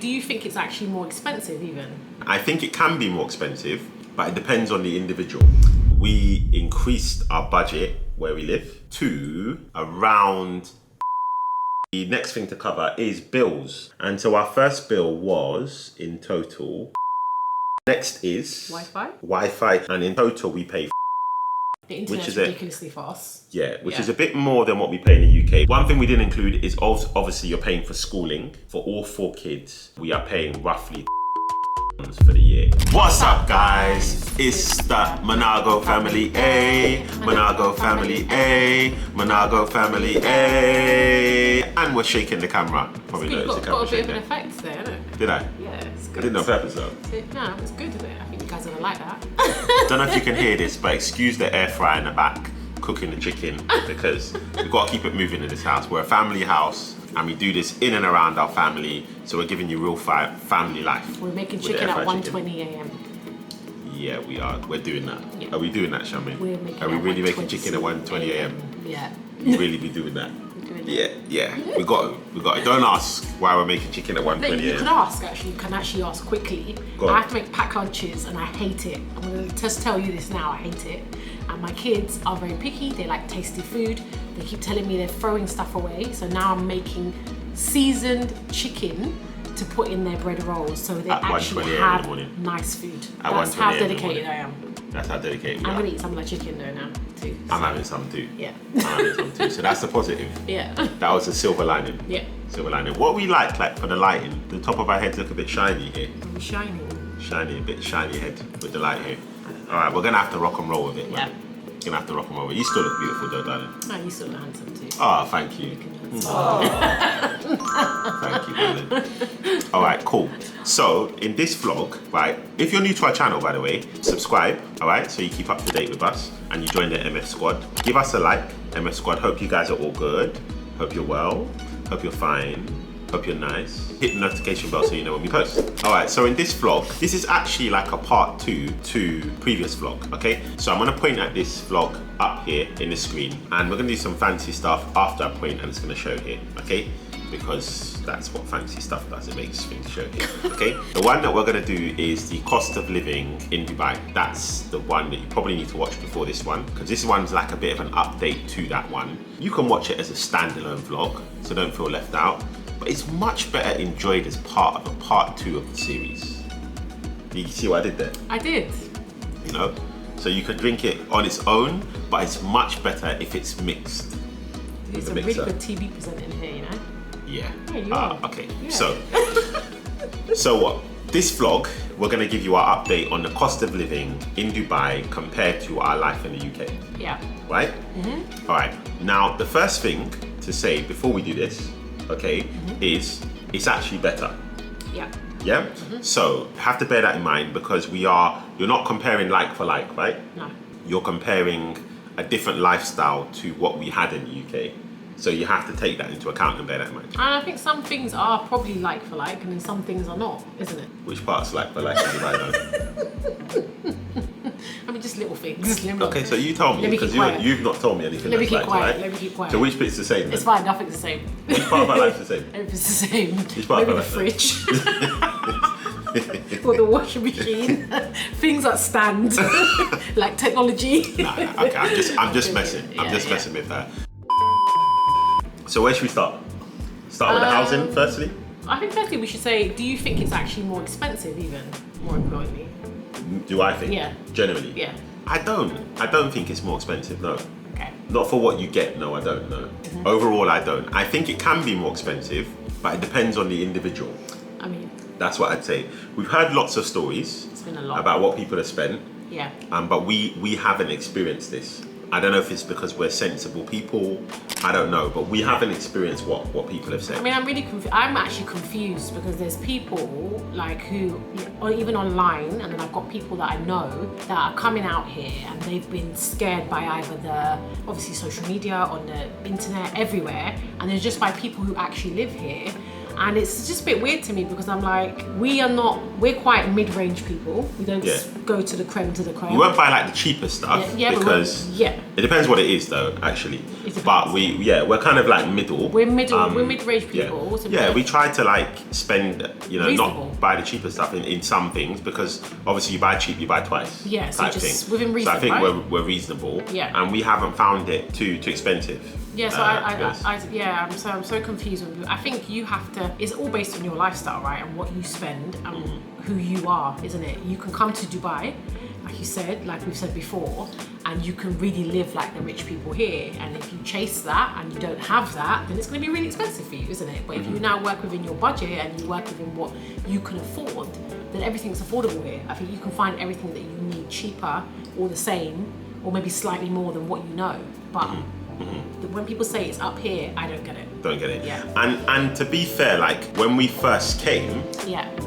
Do you think it's actually more expensive even? I think it can be more expensive, but it depends on the individual. We increased our budget where we live to around. The next thing to cover is bills. And so our first bill was in total. Next is Wi-Fi, and in total we pay. The internet's ridiculously fast. Yeah, which is a bit more than what we pay in the UK. One thing we didn't include is obviously you're paying for schooling. For all 4 kids, we are paying roughly for the year. What's up, guys? It's the Monago family, Monago family, Monago family, and we're shaking the camera. Probably noticed the camera got a bit of shaking. an effect there, innit? Did I? Yeah, it's good. I didn't know purpose though. No, it's good, isn't it? I think you guys are gonna like that. Don't know if you can hear this, but excuse the air fryer in the back cooking the chicken because we've got to keep it moving in this house. We're a family house and we do this in and around our family, so we're giving you real family life. We're making chicken at 1:20 a.m. Yeah, we are. We're doing that. Yeah. Are we doing that, Shami? We're making Are we really making 1:20 chicken at 1:20 a.m.? Yeah. We really be doing that. Yeah. We got it. Don't ask why we're making chicken at 1:20 a.m. You can ask, actually. You can actually ask quickly. I have to make packed lunches and I hate it. I'm going to just tell you this now, I hate it. And my kids are very picky. They like tasty food. They keep telling me they're throwing stuff away. So now I'm making seasoned chicken to put in their bread rolls so they actually have nice food. That's how dedicated I am. That's how dedicated we are. I'm going to eat some of that chicken though now too. I'm having some too. Yeah. I'm having some too. So that's the positive. Yeah. That was a silver lining. Yeah. Silver lining. What we like for the lighting, the top of our heads look a bit shiny here. Shiny. A bit shiny head with the light here. Alright, we're going to have to rock and roll with it, man. Yeah. We're going to have to rock and roll with it. You still look beautiful though, darling. Oh, you still look handsome too. Oh, thank you. Thank you, darling. Alright, cool. So, in this vlog, right, if you're new to our channel, by the way, subscribe, alright, so you keep up to date with us and you join the MF Squad. Give us a like, MF Squad. Hope you guys are all good. Hope you're well. Hope you're fine. Hope you're nice. Hit the notification bell so you know when we post. Alright, so in this vlog, this is actually like a part 2 to previous vlog, okay? So I'm gonna point at this vlog up here in the screen and we're gonna do some fancy stuff after I point and it's gonna show here, okay? Because that's what fancy stuff does, it makes things show here, okay? The one that we're gonna do is the cost of living in Dubai. That's the one that you probably need to watch before this one, because this one's like a bit of an update to that one. You can watch it as a standalone vlog, so don't feel left out. But it's much better enjoyed as part of a part 2 of the series. You see what I did there? I did. You know? So you could drink it on its own, but it's much better if it's mixed. It's a really good TV presenter in here, you know? Yeah. Yeah, you are. Okay. Yeah. So what? This vlog, we're gonna give you our update on the cost of living in Dubai compared to our life in the UK. Yeah. Right? Mm-hmm. All right. Now, the first thing to say before we do this, okay, is it's actually better. Yeah. Yeah? So have to bear that in mind because you're not comparing like for like, right? No. You're comparing a different lifestyle to what we had in the UK. So you have to take that into account and bear that in mind. And I think some things are probably like for like and then some things are not, isn't it? Which part's like for like in Dubai though? I mean, just little things. Okay, so you tell me, because you've not told me anything. Let me keep quiet. Right? Let me keep quiet. So which bit's the same then? It's fine, nothing's the same. Which part of our life's the same? Everything's the same. Which part Maybe of our the life? fridge. Or the washing machine. Things that stand. Like technology. Nah, okay, I'm just messing. I'm just messing with her. So where should we start? Start with the housing, firstly? I think firstly we should say, do you think it's actually more expensive even, more importantly? Do I think? Yeah. Generally? Yeah. I don't think it's more expensive, no. Okay. Not for what you get, no, I don't, no. Overall, I don't. I think it can be more expensive, but it depends on the individual. I mean... That's what I'd say. We've heard lots of stories It's been a lot. about what people have spent. Yeah. But we haven't experienced this. I don't know if it's because we're sensible people. I don't know, but we haven't experienced what people have said. I mean, I'm actually confused because there's people like who, or even online, and then I've got people that I know that are coming out here and they've been scared by either obviously social media, on the internet, everywhere, and it's just by people who actually live here. And it's just a bit weird to me because I'm like, we're quite mid-range people. We don't go to the creme de la creme. We won't buy like the cheaper stuff because it depends what it is though, actually. But we're kind of like middle. We're mid-range people. Yeah, we try to like spend, you know, not buy the cheaper stuff in some things because obviously you buy cheap, you buy twice. Yeah, so just within reason. So I think we're reasonable. Yeah. And we haven't found it too expensive. Yeah, so I'm so confused with you. I think you have to. It's all based on your lifestyle, right, and what you spend and who you are, isn't it? You can come to Dubai, like you said, like we've said before, and you can really live like the rich people here. And if you chase that and you don't have that, then it's going to be really expensive for you, isn't it? But if you now work within your budget and you work within what you can afford, then everything's affordable here. I think you can find everything that you need cheaper or the same, or maybe slightly more than what you know. But when people say it's up here, I don't get it. Don't get it. Yeah. And to be fair, like when we first came,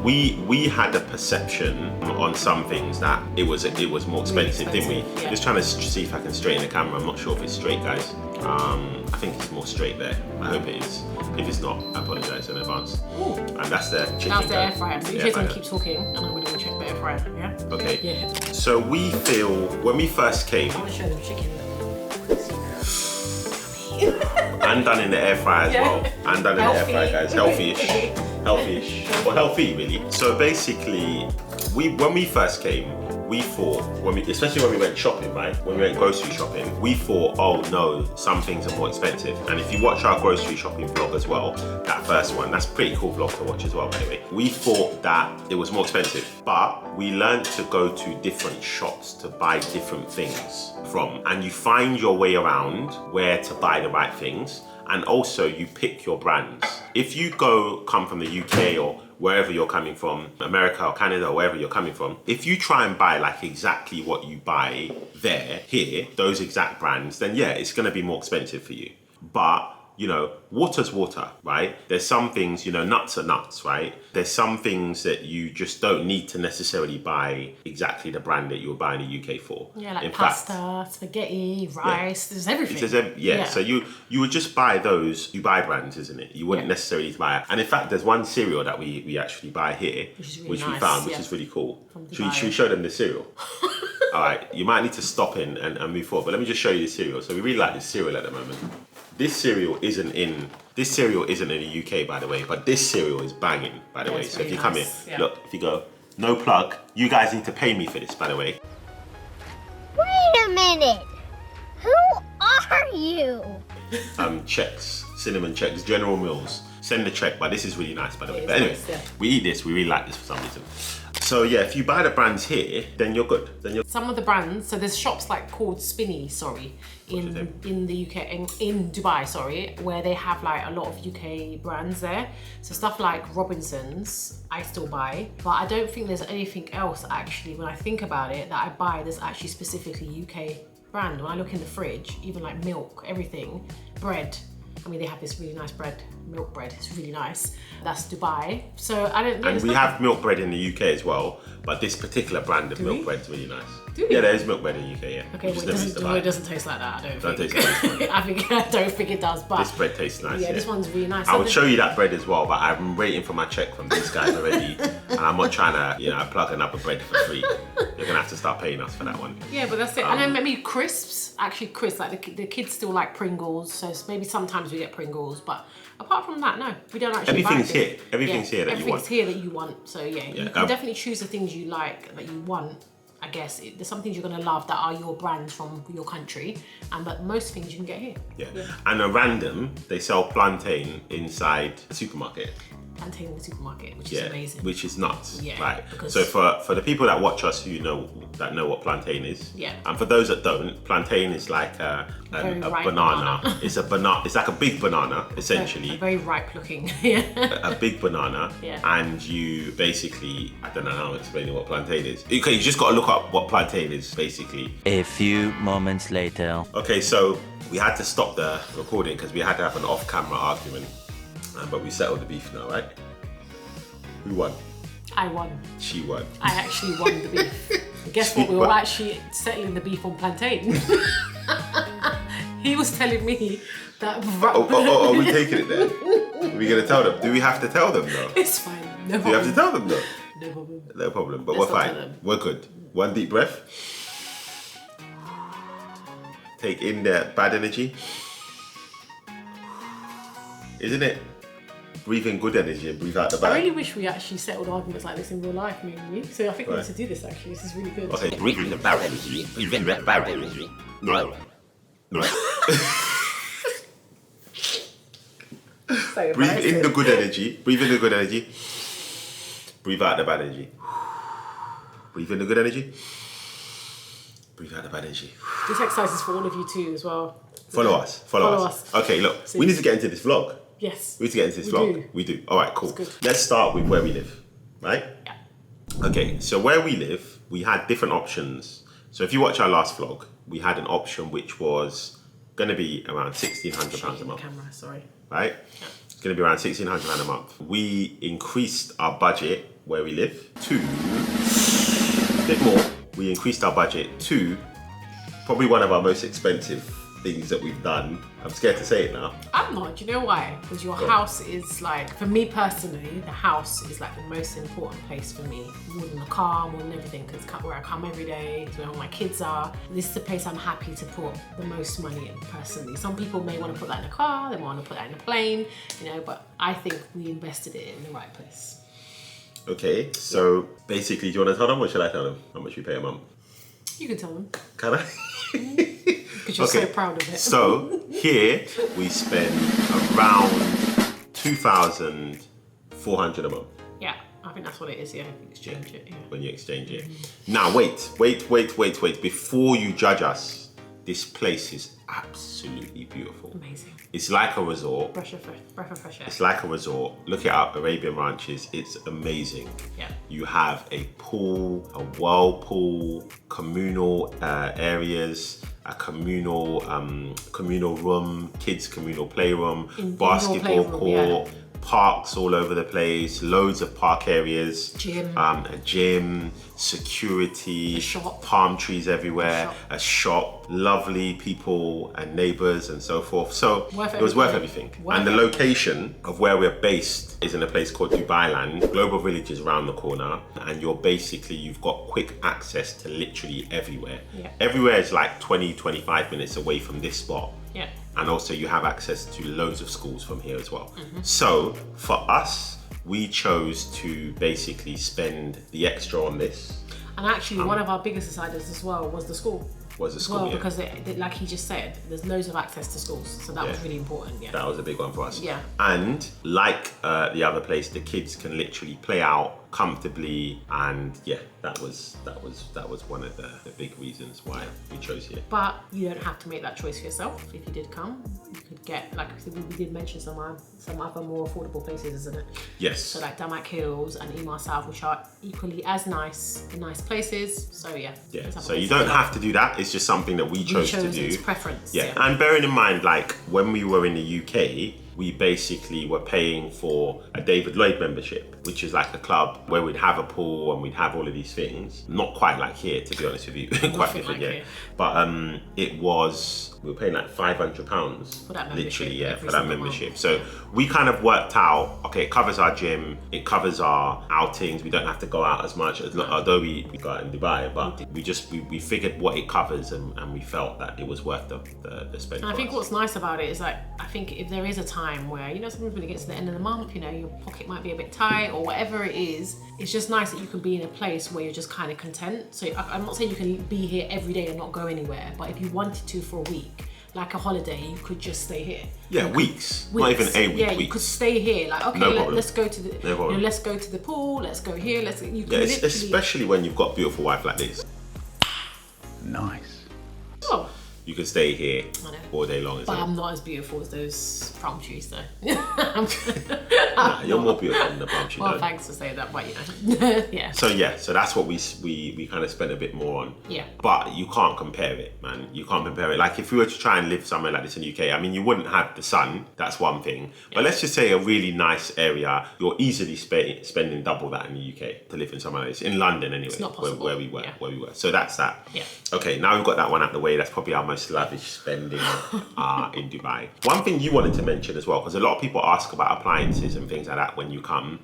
we had a perception on some things that it was more expensive, didn't we? Yeah. Just trying to see if I can straighten the camera. I'm not sure if it's straight, guys. I think it's more straight there. I hope it is. If it's not, I apologise in advance. Ooh. And that's the chicken. That's the air fryer. So in case someone keeps talking, and I'm going to check the air fryer. Yeah. Okay. Yeah. So we feel when we first came. I want to show them chicken. And done in the air fryer as well. And done in the air fryer, guys. Healthy-ish. Healthy-ish. Well, healthy, really. So basically, when we first came, we thought, especially when we went shopping, right? When we went grocery shopping, we thought, oh no, some things are more expensive. And if you watch our grocery shopping vlog as well, that first one, that's a pretty cool vlog to watch as well, by the way. We thought that it was more expensive, but we learned to go to different shops to buy different things from. And you find your way around where to buy the right things. And also you pick your brands. If you come from the UK or wherever you're coming from, America or Canada or wherever you're coming from, if you try and buy like exactly what you buy here, those exact brands, then yeah, it's gonna be more expensive for you. But you know, water's water, right? There's some things, you know, nuts are nuts, right? There's some things that you just don't need to necessarily buy exactly the brand that you were buying in the UK for. Yeah, like pasta, spaghetti, rice, there's everything. So you would just buy those, you buy brands, isn't it? You wouldn't necessarily buy it. And in fact, there's one cereal that we actually buy here, which we found, which is really cool. Should we show them the cereal? All right, you might need to stop in and move forward, but let me just show you the cereal. So we really like this cereal at the moment. This cereal isn't in the UK, by the way, but this cereal is banging, by the way. So if you come here, look, if you go, no plug, you guys need to pay me for this, by the way. Wait a minute, who are you? Chex, cinnamon Chex, General Mills. Send the check, but this is really nice, by the way. But anyway, we eat this, we really like this for some reason. So yeah, if you buy the brands here, then you're good. Some of the brands, so there's shops like called Spinny, in the UK, in Dubai, where they have like a lot of UK brands there. So stuff like Robinson's, I still buy, but I don't think there's anything else actually, when I think about it, that I buy that's actually specifically UK brand. When I look in the fridge, even like milk, everything, bread. I mean, they have this really nice bread, milk bread. It's really nice. That's Dubai. So I don't. And we have milk bread in the UK as well, but this particular brand of milk bread is really nice. Do we? Yeah, there is milk bread in the UK. Yeah. Okay, well, it doesn't taste like that. I don't think. I don't think it does. But this bread tastes nice. Yeah, this one's really nice. I would show you that bread as well, but I'm waiting for my check from these guys already, and I'm not trying to, plug another bread for free. You're gonna have to start paying us for that one. Yeah, but that's it. And then maybe crisps. Actually, crisps. Like the kids still like Pringles, so maybe sometimes we get Pringles, but apart from that, no, we don't actually. Everything's here. Everything's here that you want. Everything's here that you want. So yeah, you can definitely choose the things you like that you want. I guess there's some things you're gonna love that are your brands from your country, but most things you can get here. Yeah. And a random, they sell plantain inside a supermarket. Plantain in the supermarket, which is amazing. Which is nuts. Yeah. Right. So for the people that watch us who know what plantain is, and for those that don't, plantain is like a banana. It's a banana. It's like a big banana, essentially. Very ripe looking. A big banana. Yeah. And you basically, I don't know how I'm explaining what plantain is. Okay, you just got to look up what plantain is, basically. A few moments later. Okay, so we had to stop the recording because we had to have an off-camera argument. But we settled the beef now, right? Who won? I won. She won. I actually won the beef. Guess what? We were actually settling the beef on plantain. He was telling me that... Are we taking it there? Are we gonna tell them? Do we have to tell them though? It's fine. No Do you have to tell them though? No problem. No problem. But Let's we're not tell fine. them. We're good. One deep breath. Take in that bad energy. Isn't it? Breathe in good energy and breathe out the bad. I really wish we actually settled arguments like this in real life, me and you. So I think we need to do this actually. This is really good. Okay. Breathe in the bad energy. Breathe in the bad energy. No. So Breathe in the good energy. Breathe in the good energy. Breathe out the bad energy. Breathe in the good energy. Breathe out the bad energy. This exercise is for all of you too as well. Follow us. Follow us. Okay, look. So we need to get into this vlog. Yes. We need to get into this We vlog. do. We do. All right, cool. That's good. Let's start with where we live, right? Yeah. Okay, so where we live, we had different options. So if you watch our last vlog, we had an option which was going to be around £1,600 a Shaking the month, camera, sorry. right? Yeah. It's going to be around £1,600 a month. We increased our budget where we live to a bit more. We increased our budget to probably one of our most expensive things that we've done. I'm scared to say it now. I'm not. Do you know why? Because your house is like, for me personally, the house is like the most important place for me. More than the car, more than everything. Because it's where I come every day, it's where all my kids are. This is the place I'm happy to put the most money in personally. Some people may want to put that in a car, they want to put that in a plane, you know, but I think we invested it in the right place. Okay, so basically, do you want to tell them or shall I tell them how much we pay a month? You can tell them. Can I? Because you're so proud of it. So here we spend around 2,400 a month Yeah, I think that's what it is, yeah. Exchange it, yeah. when you exchange it. Now wait. Before you judge us, this place is absolutely beautiful. Amazing. It's like a resort. Breath of fresh air. It's like a resort. Look it up, Arabian Ranches. It's amazing. Yeah. You have a pool, a whirlpool, communal areas, a communal room, kids communal playroom, basketball playroom, court, parks all over the place, loads of park areas, Gym. a gym, security, A shop. palm trees everywhere, a shop, lovely people and neighbors and so forth. So it was worth everything. And the location of where we're based is in a place called Dubai Land. Global Village is around the corner, and you've got quick access to literally everywhere. Yeah. Everywhere is like 20-25 minutes away from this spot. Yeah. And also you have access to loads of schools from here as well. So for us, we chose to basically spend the extra on this. And actually, one of our biggest deciders as well was the school. Was the As school, well, yeah. because like he just said, there's loads of access to schools, so that was really important. Yeah. That was a big one for us. Yeah. And like the other place, the kids can literally play out comfortably, and yeah, that was one of the big reasons why we chose here. But you don't have to make that choice for yourself. If you did come, you could get, like we did mention some other more affordable places, isn't it? Yes. So like Damac Hills and Emar South, which are equally as nice places. So yeah. Yeah. let's have a So you place don't to go. have to do that. It's just something that we chose to do. It's preference. Yeah. And bearing in mind, like when we were in the UK, we basically were paying for a David Lloyd membership, which is like a club where we'd have a pool and we'd have all of these things. Not quite like here, to be honest with you. Quite Nothing different, like yeah. here. But we were paying like £500 For that membership, literally, yeah, every for that single membership. month. So we kind of worked out, okay, it covers our gym, it covers our outings, we don't have to go out as much, although we go out in Dubai, but we figured what it covers, and we felt that it was worth the spend. And I for think us. what's nice about it is, like, I think if there is a time where, you know, sometimes when it gets to the end of the month, you know, your pocket might be a bit tight or whatever it is, it's just nice that you can be in a place where you're just kind of content. So I'm not saying you can be here every day and not go anywhere, but if you wanted to for a week, like a holiday, you could just stay here. Yeah, weeks. Not even a week. Yeah, weeks. you could stay here. Like, okay, No problem. let's go to the, No problem. you know, let's go to the pool. Let's go here. You can Yeah, literally. especially when you've got a beautiful wife like this. Nice. Oh, You can stay here I know. all day long, isn't but it? I'm not as beautiful as those palm trees, though. Nah, you're more beautiful than the palm tree, Well, though. thanks for saying that, but you know, yeah. So that's what we kind of spent a bit more on. Yeah. But you can't compare it, man. You can't compare it. Like if we were to try and live somewhere like this in the UK, I mean, you wouldn't have the sun. That's one thing. But let's just say a really nice area, you're easily spending double that in the UK to live in somewhere like this. In London, anyway. It's not possible. Where we were. Yeah. Where we were. So that's that. Yeah. Okay. Now we've got that one out the way. That's probably our most lavish spending in Dubai. One thing you wanted to mention as well, because a lot of people ask about appliances and things like that when you come,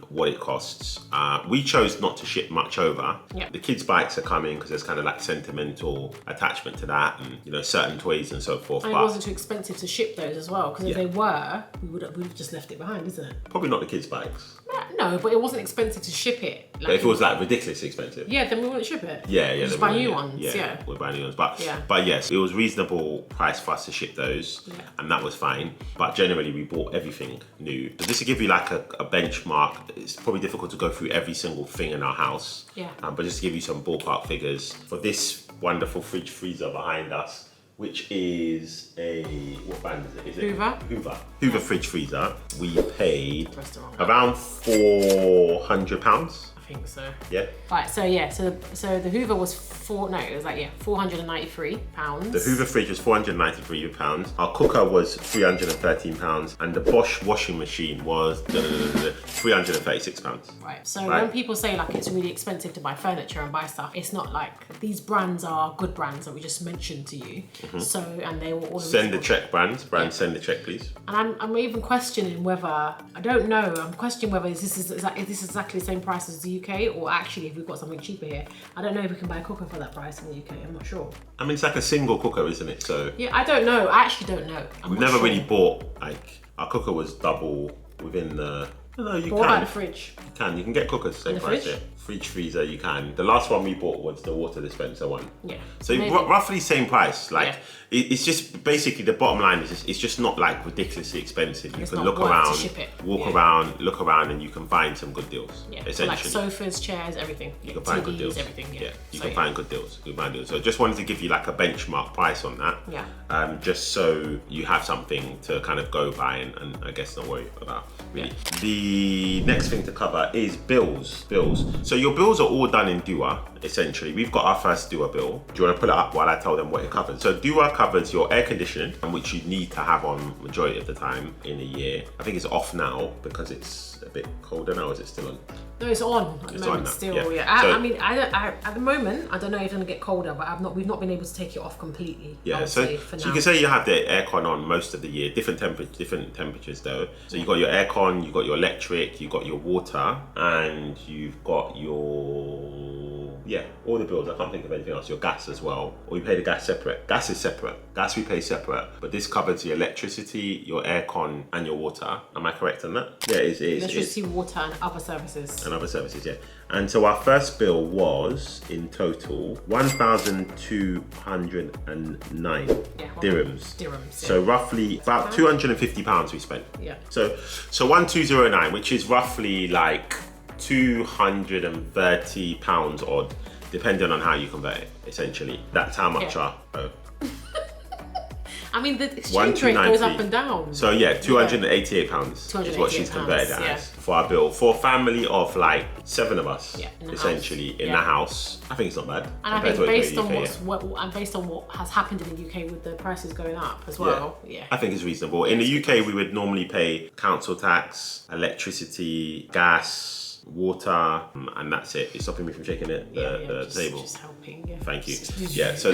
what it costs. We chose not to ship much over. Yeah. The kids' bikes are coming because there's kind of like sentimental attachment to that, and you know, certain toys and so forth. And it wasn't too expensive to ship those as well, because if they were, we would have just left it behind, isn't it? Probably not the kids' bikes. No, but it wasn't expensive to ship it. Like, But if it was like ridiculously expensive. Yeah, then we wouldn't ship it. Yeah. We'll just buy new ones. Yeah. We'll buy new ones. But yes, it was reasonable price for us to ship those, and that was fine. But generally, we bought everything new. So just to give you like a benchmark, it's probably difficult to go through every single thing in our house. Yeah. But just to give you some ballpark figures for this wonderful fridge freezer behind us, which is what brand is it? Is Hoover. Hoover fridge freezer. We paid around £400. I think so. Yeah. Right. So the Hoover was £493. The Hoover fridge was £493. Our cooker was £313, and the Bosch washing machine was £336. Right. So when people say like it's really expensive to buy furniture and buy stuff, it's not like these brands are good brands that we just mentioned to you. So and they were all send the check, brands. Send the check, please. And I'm even questioning whether I'm questioning whether this is exactly the same price as the UK, or actually if we've got something cheaper here. I don't know if we can buy a cooker for that price in the UK. I'm not sure. I mean, it's like a single cooker, isn't it? So yeah, I don't know. I actually don't know. We've never really bought like our cooker was double within the. No, you but can. What about the fridge? You can get cookers the same price here. Fridge freezer, you can. The last one we bought was the water dispenser one. Yeah. So roughly same price. Like it's just basically the bottom line is it's just not like ridiculously expensive. You can look around, walk around, look around, and you can find some good deals. Yeah. Essentially. So like sofas, chairs, everything. You can find good deals. Everything. Yeah. You can find good deals. So just wanted to give you like a benchmark price on that. Yeah. Just so you have something to kind of go by and I guess not worry about. Really. Yeah. The next thing to cover is bills. So your bills are all done in Dua, essentially. We've got our first Dua bill. Do you want to pull it up while I tell them what it covers? So Dua covers your air conditioning, which you need to have on majority of the time in a year. I think it's off now because it's a bit colder now. Is it still on? No, it's on at the moment still. Yeah. So, I mean, at the moment, I don't know if it's gonna get colder, but we've not been able to take it off completely. Yeah. So you can say you have the aircon on most of the year. Different temperatures though. So you got your aircon, you got your electric, you got your water, and you've got your all the bills. I can't think of anything else. Your gas as well. Or you pay the gas separate. Gas is separate. Gas we pay separate. But this covers your electricity, your aircon, and your water. Am I correct on that? Yeah, it is. Electricity, water, and other services. Yeah. And so our first bill was in total 1,209 dirhams. Yeah. So roughly about £250 we spent. Yeah. So 1,209, which is roughly like £230 odd, depending on how you convert it. Essentially, that's how much our. I mean, the exchange rate goes up and down. So £288 is what she's converted it as for our bill. For a family of like 7 of us, essentially in the house, I think it's not bad. And I think based on what has happened in the UK with the prices going up as well, I think it's reasonable. In the UK, we would normally pay council tax, electricity, gas, water, and that's it. It's stopping me from shaking the table. Just helping. Thank you. So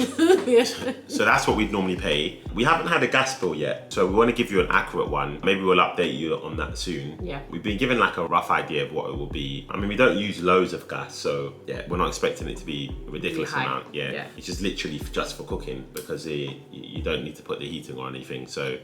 that's what we'd normally pay. We haven't had a gas bill yet, so we want to give you an accurate one. Maybe we'll update you on that soon. Yeah. We've been given like a rough idea of what it will be. I mean, we don't use loads of gas, so we're not expecting it to be a ridiculous amount. It's just literally just for cooking because you don't need to put the heating or anything. So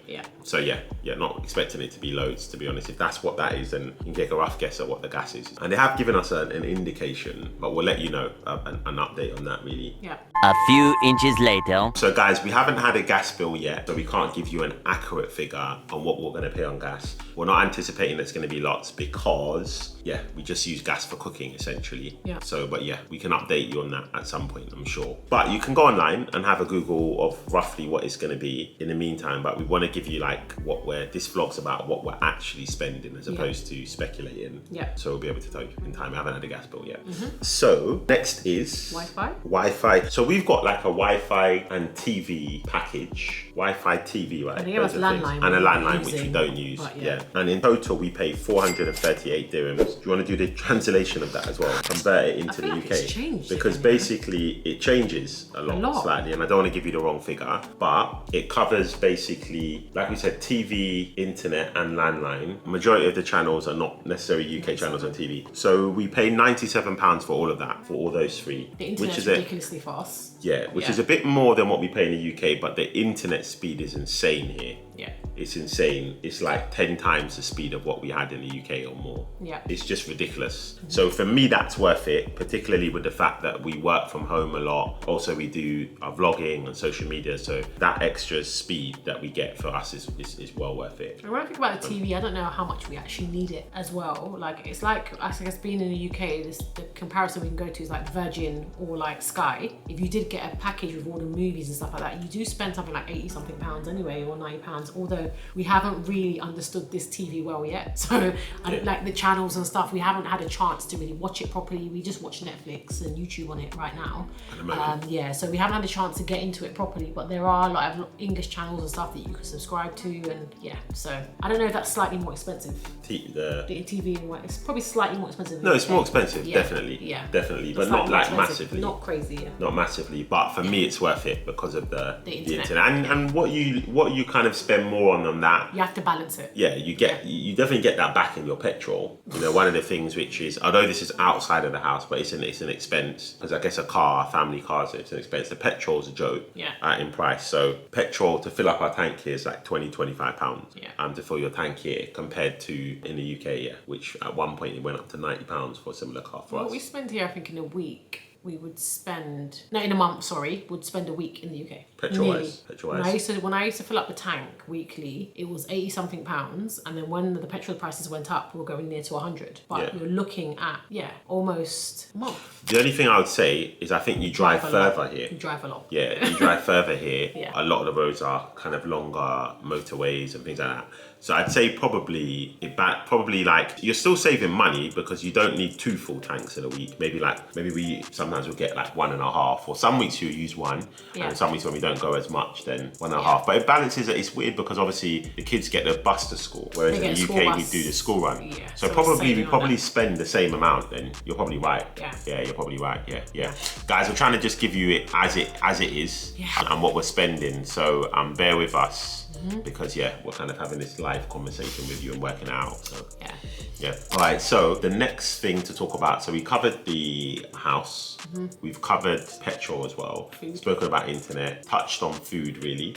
not expecting it to be loads, to be honest. If that's what that is, then you can take a rough guess at what the gas is. And they have given us an indication, but we'll let you know an update on that really. Yeah. A few inches later. So guys, we haven't had a gas bill yet, so we can't give you an accurate figure on what we're going to pay on gas. We're not anticipating there's going to be lots because we just use gas for cooking essentially. Yeah. So, but we can update you on that at some point, I'm sure. But you can go online and have a Google of roughly what it's going to be in the meantime. But we want to give you like this vlog's about what we're actually spending as opposed to speculating. Yeah. So we'll be able to tell you in time. We haven't had a gas bill yet. So next is Wi-Fi. So we've got like a Wi-Fi and TV package. Wi-Fi TV, right? And they gave us landline. And a landline which we don't use. And in total, we pay 438 dirhams. Do you want to do the translation of that as well? Convert it into the UK. It's changed because again, basically it changes a lot slightly, and I don't want to give you the wrong figure, but it covers basically, like we said, TV, internet, and landline. Majority of the channels are not necessarily UK channels on TV. So we pay £97 for all of that, for all those three. The internet's which is ridiculously fast. Yeah, which is a bit more than what we pay in the UK, but the internet speed is insane here. Yeah. It's insane. It's like 10 times the speed of what we had in the UK or more. Yeah. It's just ridiculous. So for me, that's worth it, particularly with the fact that we work from home a lot. Also, we do our vlogging and social media. So that extra speed that we get for us is well worth it. And when I think about the TV, I don't know how much we actually need it as well. Like, it's like, I guess being in the UK, the comparison we can go to is like Virgin or like Sky. If you did get a package with all the movies and stuff like that, you do spend something like 80 something pounds anyway, or £90, although we haven't really understood this TV well yet. So I don't like the channels and stuff. We haven't had a chance to really watch it properly. We just watch Netflix and YouTube on it right now. Yeah, so we haven't had a chance to get into it properly, but there are like English channels and stuff that you can subscribe to, and yeah, so I don't know if that's slightly more expensive. The TV, it's probably slightly more expensive. No, it's more expensive, definitely. Yeah. Definitely, but not like massively. Not crazy, yeah. Not massively, but for me it's worth it because of the internet. And what you kind of spend more on that. You have to balance it. Yeah, you definitely get that back in your petrol. You know, one of the things which is, although this is outside of the house, but it's an expense, because I guess a family car, so it's an expense. The petrol's a joke in price. So petrol to fill up our tank here is like £20-25 to fill your tank here, compared to in the UK, which at one point it went up to £90 for a similar car for us. What we spend here, I think, in a week, we would spend, no, in a month, sorry, would spend a week in the UK. Petrol-wise. When I used to fill up the tank weekly, it was 80 something pounds, and then when the petrol prices went up, we were going near to 100. But you're looking at, almost a month. The only thing I would say is I think you drive further here. You drive a lot. Yeah, you drive further here. Yeah. A lot of the roads are kind of longer motorways and things like that. So I'd say probably like you're still saving money because you don't need 2 full tanks in a week. Maybe we sometimes will get like 1.5, or some weeks you'll use 1, and some weeks when we don't go as much, then 1.5. But it balances it. It's weird because obviously the kids get the bus to school, whereas in the UK we do the school run. Yeah, so we probably spend the same amount. Then you're probably right. Yeah, you're probably right. Yeah. Guys, we're trying to just give you it as it is and what we're spending. So bear with us. Because we're kind of having this live conversation with you and working out. So all right, so the next thing to talk about, so we covered the house, we've covered petrol as well, spoken about internet, touched on food really.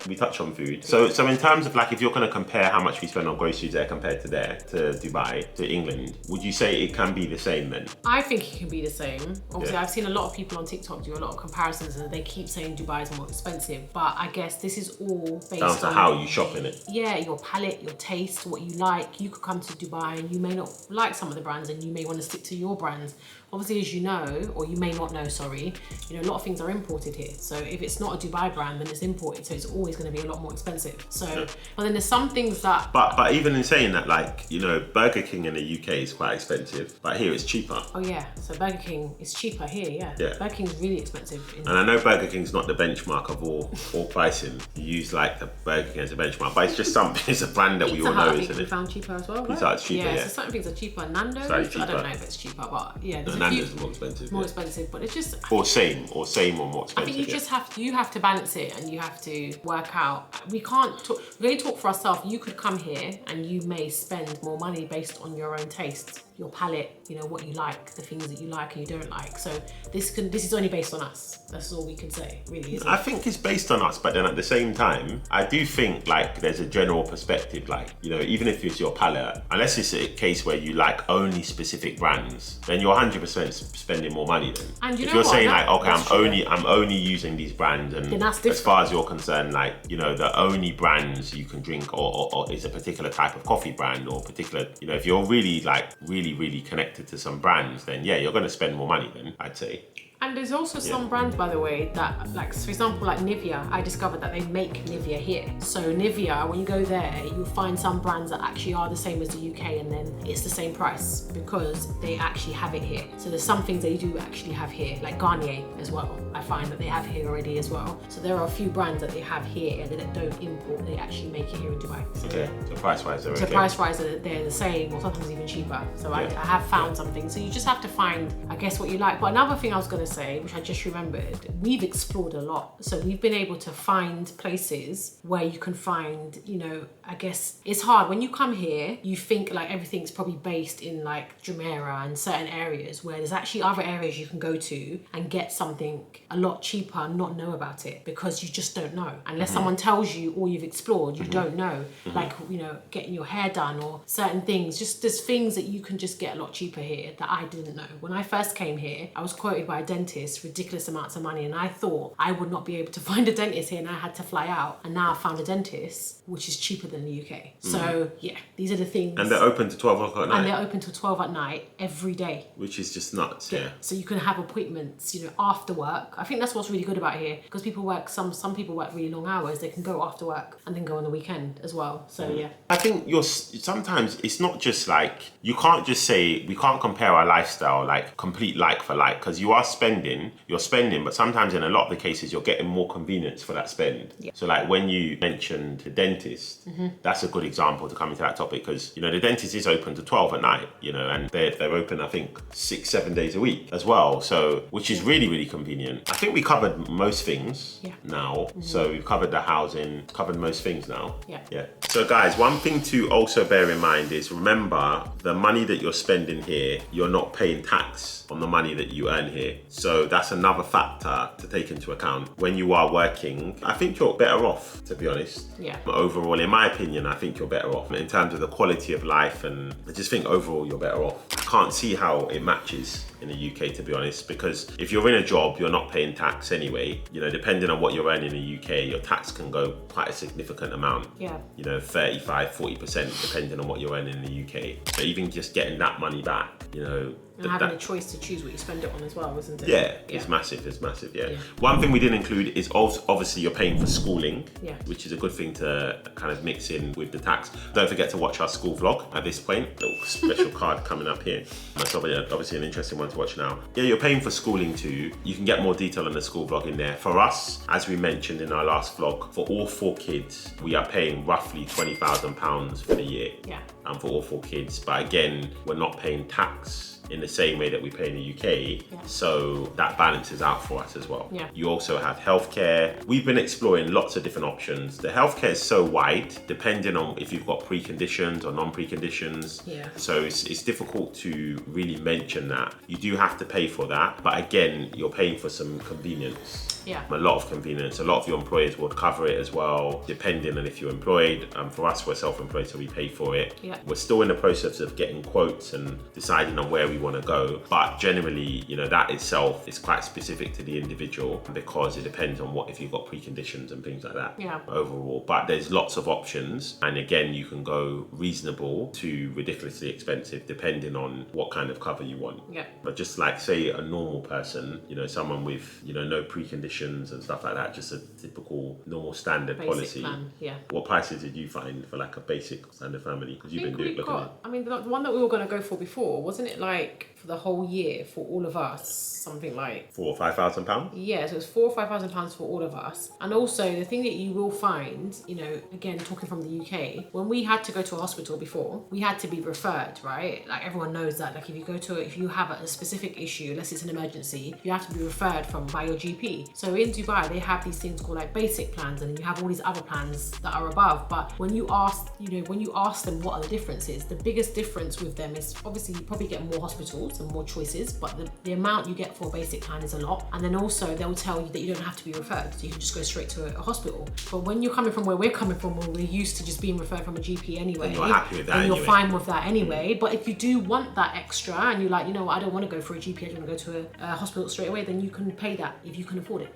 We touched on food. So in terms of like, if you're going to compare how much we spend on groceries there compared to Dubai, to England, would you say it can be the same then? I think it can be the same. Obviously, I've seen a lot of people on TikTok do a lot of comparisons, and they keep saying Dubai is more expensive, but I guess this is all based down to how you shop in it. Yeah, your palate, your taste, what you like. You could come to Dubai and you may not like some of the brands, and you may want to stick to your brands. Obviously, as you know, or you may not know, sorry, a lot of things are imported here. So if it's not a Dubai brand, then it's imported. So it's always going to be a lot more expensive. So, but then there's some things that... But even in saying that, like, Burger King in the UK is quite expensive, but here it's cheaper. Oh yeah, so BurgerKing is cheaper here, Burger King's really expensive. And I know Burger King's not the benchmark of all pricing. You use like the Burger King as a benchmark, but it's just something, it's a brand that we all know, isn't it? We found cheaper as well, Pizza Hut's cheaper, so certain things are cheaper. Nando's, I don't know if it's cheaper, but Nando's is more expensive. More expensive, but it's just... Or same or more expensive. I think you have to balance it, and you have to work out. We can't talk, we're going to talk for ourselves. You could come here and you may spend more money based on your own tastes, your palate, what you like, the things that you like and you don't like. So this is only based on us. That's all we can say, really, isn't it? I think it's based on us, but then at the same time, I do think like there's a general perspective, like, even if it's your palate, unless it's a case where you like only specific brands, then you're 100% spending more money then. And if you're saying like, okay, I'm only using these brands, and as far as you're concerned, like, the only brands you can drink or is a particular type of coffee brand, or particular, if you're really like really connected to some brands, then you're going to spend more money then, I'd say. And there's also some brands, by the way, that, like, for example, like Nivea, I discovered that they make Nivea here. So Nivea, when you go there, you'll find some brands that actually are the same as the UK, and then it's the same price because they actually have it here. So there's some things they do actually have here, like Garnier as well. I find that they have here already as well. So there are a few brands that they have here and that don't import, they actually make it here in Dubai. So, okay, so price-wise they're okay. So price-wise they're the same, or sometimes even cheaper. So I have found something. So you just have to find, I guess, what you like. But another thing I was gonna say, which I just remembered, we've explored a lot. So we've been able to find places where you can find, you know, I guess it's hard. When you come here, you think like everything's probably based in like Jumeirah and certain areas, where there's actually other areas you can go to and get something a lot cheaper and not know about it, because you just don't know. Unless someone tells you or you've explored, you don't know. Like, you know, getting your hair done or certain things. Just there's things that you can just get a lot cheaper here that I didn't know. When I first came here, I was quoted by a dentist ridiculous amounts of money, and I thought I would not be able to find a dentist here, and I had to fly out. And now I found a dentist which is cheaper than the UK. So yeah, these are the things. And they're open to 12 o'clock at night? And they're open till 12 at night every day. Which is just nuts, yeah. So you can have appointments, you know, after work. I think that's what's really good about here, because people work, some people work really long hours. They can go after work and then go on the weekend as well. So yeah. I think sometimes it's not just like, you can't just say, we can't compare our lifestyle like complete like for like, because you're spending, but sometimes in a lot of the cases you're getting more convenience for that spend. Yeah. So like when you mentioned the dentist, that's a good example to come into that topic, because, you know, the dentist is open to 12 at night, you know, and they're open, I think, 6-7 days a week as well. So, which is really, really convenient. I think we covered most things now. So we've covered the housing, covered most things now. Yeah. So guys, one thing to also bear in mind is, remember, the money that you're spending here, you're not paying tax on the money that you earn here. So that's another factor to take into account. When you are working, I think you're better off, to be honest. Yeah. Overall, in my opinion, I think you're better off in terms of the quality of life, and I just think overall you're better off. I can't see how it matches in the UK, to be honest, because if you're in a job, you're not paying tax anyway. You know, depending on what you're earning in the UK, your tax can go quite a significant amount. Yeah. You know, 35-40% depending on what you're earning in the UK. So even just getting that money back, you know, and having a choice to choose what you spend it on as well, isn't it? Yeah, it's massive, yeah. One thing we didn't include is obviously you're paying for schooling, which is a good thing to kind of mix in with the tax. Don't forget to watch our school vlog at this point. Little special card coming up here. That's obviously an interesting one to watch now. Yeah, you're paying for schooling too. You can get more detail on the school vlog in there. For us, as we mentioned in our last vlog, for all 4 kids, we are paying roughly £20,000 for the year. Yeah. And for all 4 kids. But again, we're not paying tax in the same way that we pay in the UK, so that balances out for us as well. You also have healthcare. We've been exploring lots of different options. The healthcare is so wide, depending on if you've got preconditions or non-preconditions. So it's difficult to really mention that. You do have to pay for that, but again, you're paying for some convenience. A lot of convenience. A lot of your employers would cover it as well, depending on if you're employed. For us, we're self-employed, so we pay for it. We're still in the process of getting quotes and deciding on where we want to go. But generally, you know, that itself is quite specific to the individual, because it depends on if you've got preconditions and things like that overall. But there's lots of options. And again, you can go reasonable to ridiculously expensive, depending on what kind of cover you want. But just like, say, a normal person, you know, someone with, you know, no preconditions and stuff like that, just a typical normal standard basic policy. Plan, What prices did you find for like a basic standard family? Because you've been looking at. I mean, the one that we were going to go for before, wasn't it like for the whole year for all of us, something like £4,000 or £5,000? Yeah, so it's £4,000 or £5,000 for all of us. And also the thing that you will find, you know, again talking from the UK, when we had to go to a hospital before, we had to be referred, right? Like everyone knows that. Like if you have a specific issue, unless it's an emergency, you have to be referred by your GP. So in Dubai, they have these things called like basic plans, and you have all these other plans that are above. But when you ask them what are the differences, the biggest difference with them is obviously you probably get more hospitals and more choices, but the amount you get for a basic plan is a lot. And then also they'll tell you that you don't have to be referred, so you can just go straight to a hospital. But when you're coming from where we're coming from, where we're used to just being referred from a GP anyway, and you're happy with that and anyway. You're fine with that anyway. But if you do want that extra and you're like, you know what, I don't want to go for a GP, I don't want to go to a hospital straight away, then you can pay that if you can afford it.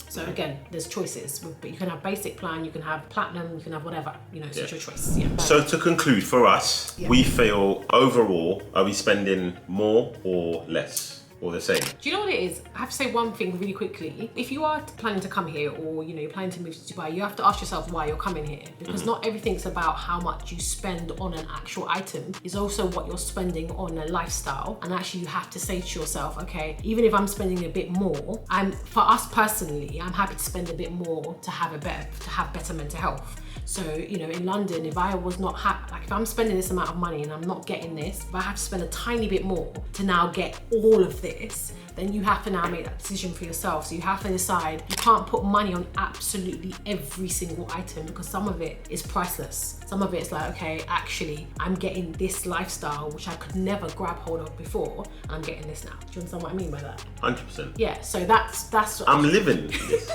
So again, there's choices, but you can have basic plan, you can have platinum, you can have whatever, you know, it's your choice. So to conclude, for us, we feel overall, are we spending more or less? Or the same? Do you know what it is? I have to say one thing really quickly. If you are planning to come here, or you're planning to move to Dubai, you have to ask yourself why you're coming here, because not everything's about how much you spend on an actual item. It's also what you're spending on a lifestyle. And actually, you have to say to yourself, okay, even if I'm spending a bit more, for us personally, I'm happy to spend a bit more to have better mental health. So, in London, if I was not if I'm spending this amount of money and I'm not getting this, if I have to spend a tiny bit more to now get all of this, then you have to now make that decision for yourself. So you have to decide, you can't put money on absolutely every single item, because some of it is priceless. Some of it's like, okay, actually, I'm getting this lifestyle, which I could never grab hold of before, and I'm getting this now. Do you understand what I mean by that? 100%. Yeah, so that's I'm living this.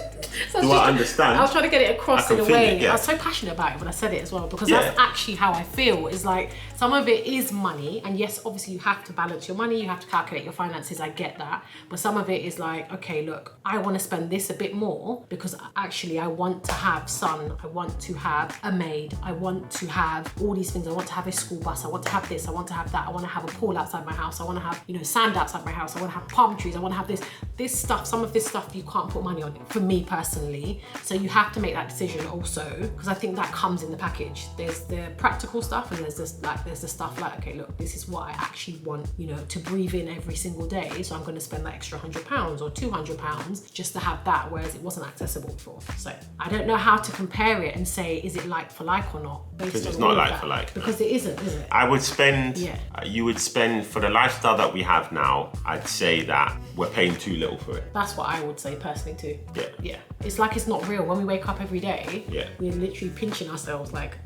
So Do I understand? I was trying to get it across in a way. Yeah. I was so passionate about it when I said it as well, because that's actually how I feel. Is like, some of it is money, and yes, obviously you have to balance your money, you have to calculate your finances, I get that. But some of it is like, okay, look, I want to spend this a bit more because actually I want to have sun, I want to have a maid, I want to have all these things, I want to have a school bus, I want to have this, I want to have that, I want to have a pool outside my house, I want to have, sand outside my house, I want to have palm trees, I want to have this stuff. Some of this stuff you can't put money on, for me personally. So you have to make that decision also, because I think that comes in the package. There's the practical stuff, and there's the stuff like, okay, look, this is what I actually want, to breathe in every single day. So I'm going to spend that extra £100 or £200 just to have that, whereas it wasn't accessible before. So I don't know how to compare it and say, is it like for like or not? Because it's not like for like. Because it isn't, is it? I would spend, you would spend, for the lifestyle that we have now, I'd say that we're paying too little for it. That's what I would say personally too. Yeah. Yeah. It's like it's not real. When we wake up every day, we're literally pinching ourselves like,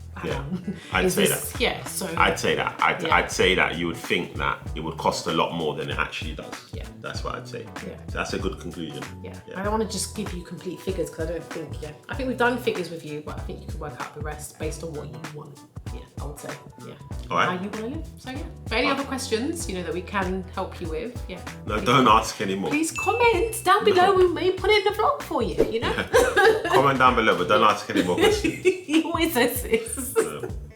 I'd say that. Yeah, so. I'd say that. I'd say that you would think that it would cost a lot more than it actually does. Yeah. That's what I'd say. Yeah. That's a good conclusion. Yeah. I don't want to just give you complete figures, because I don't think, I think we've done figures with you, but I think you can work out the rest based on what you want. Yeah, I would say. Yeah. All right. How you want to live. So yeah. For any other questions, that we can help you with, No, don't ask anymore. Please comment down below. We may put it in the vlog for you, Comment down below, but don't ask any more questions. He always says this.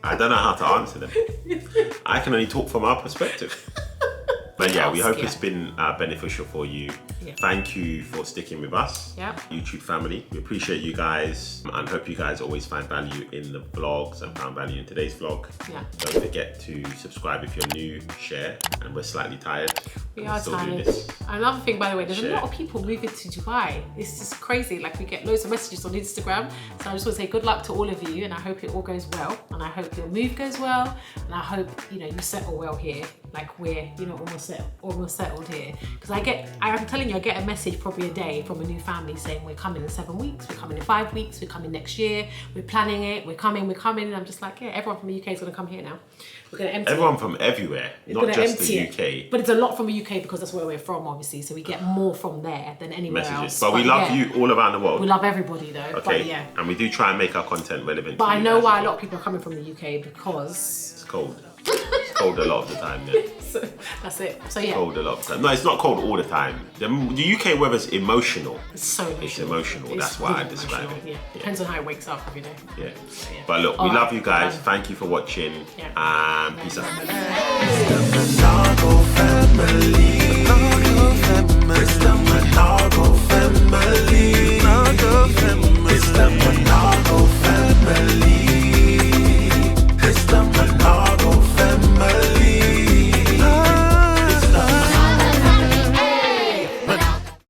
I don't know how to answer them. I can only talk from our perspective. But yeah, we hope it's been beneficial for you. Yeah. Thank you for sticking with us, YouTube family. We appreciate you guys, and hope you guys always find value in the vlogs and found value in today's vlog. Yeah. Don't forget to subscribe if you're new, share, and we're slightly tired. We are tired. Another thing, by the way, there's a lot of people moving to Dubai. It's just crazy. Like, we get loads of messages on Instagram. So I just want to say good luck to all of you, and I hope it all goes well. And I hope your move goes well. And I hope, you settle well here. Like, we're, almost settled here. Because I'm telling you, I get a message probably a day from a new family saying, we're coming in 7 weeks, we're coming in 5 weeks, we're coming next year, we're planning it, we're coming. And I'm just like, yeah, everyone from the UK is going to come here now. We're going to empty everyone from everywhere, not just the UK. But it's a lot from the UK because that's where we're from, obviously. So we get more from there than anywhere else. But we love you all around the world. We love everybody though. Okay. But and we do try and make our content relevant. But I know why a lot of people are coming from the UK, because it's cold. It's cold a lot of the time. Yeah. So that's it. So yeah. Cold a lot of the time. No, it's not cold all the time. The UK weather's emotional. It's so emotional. It's emotional. That's why I describe it. Yeah. Depends on how it wakes up every day. Yeah. But look, we love you guys. Thank you for watching. And peace out.